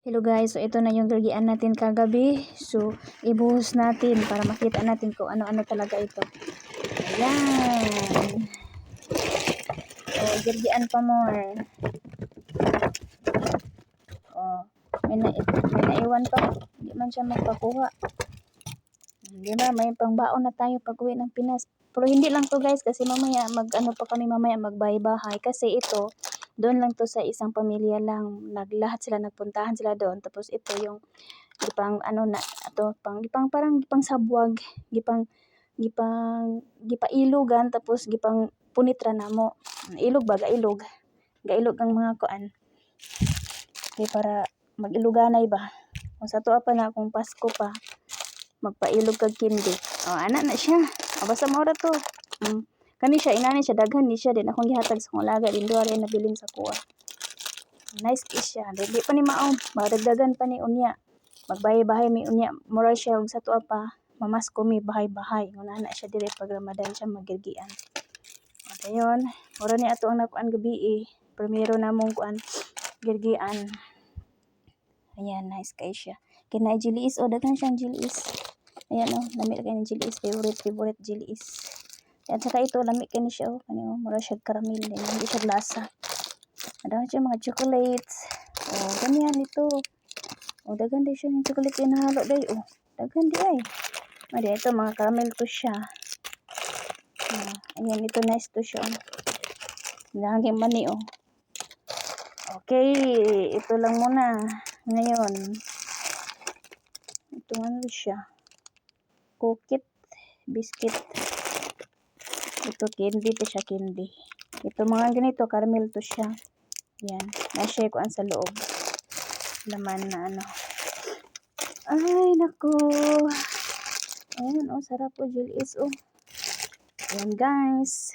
Hello guys, so ito na yung gagian natin kagabi. So, ibuhos natin para makita natin kung ano-ano talaga ito. Ayan. Oh, gagian pa more. Oh, may naiwan pa. Hindi man siya magpakuha. Hindi ba, may pangbaon na tayo pag uwi ng Pinas. Pero hindi lang to guys, kasi mamaya mag-ano pa kami mamaya magbahay-bahay. Kasi ito, doon lang to sa isang pamilya lang. Naglahat sila, nagpuntahan sila doon. Tapos ito yung gipang ano na ato pang gipang parang gipang sabwag, gipailugan tapos gipang punitra namo. Ilog ba gailog? Gailog ang mga kuan. Kay para magiluganay ba. Kung sa tuwa pa na kung Pasko pa magpailog kag kindi. Oh, ana na siya. Basta maura to. Kani siya inani siya daghan ni siya din akong gihatag sa kong laga din duha na bilin sa kuha. Nice kiss siya. Dili pa ni mao, madagdagan pa ni unya. Magbahay-bahay mi unya. Mura siya og sa tuwa pa. Mamasko mi bahay-bahay. Una na siya dire pag Ramadan siya magigian. At ayun, mura ni ato ang nakuan gabi Primero namong kuan gigian. Ayan, nice kay siya. Kina jilis o daghan siyang jilis. Ayan o, lami kay ni jilis, favorite jilis. At saka ito, lami kay ni siya o. Kanino, mura siya caramel din, hindi siya lasa. Ada siya mga chocolates. Oh, ganyan ito. Oh, daghan din siya ng chocolate yung nahalo day. Oh, daghan di ay. Madi ito mga caramel to siya. Ayan, ito nice to siya. Lagi mani oh. Okay, ito lang muna. Ngayon, ito ano siya. Cookie, biscuit. Ito candy to siya, candy. Ito mga ganito, caramel to siya. Yan, na-share ko sa loob. Laman na ano. Ay, naku. Ayan, oh, sarap po, Jilis, oh. Ayan, guys.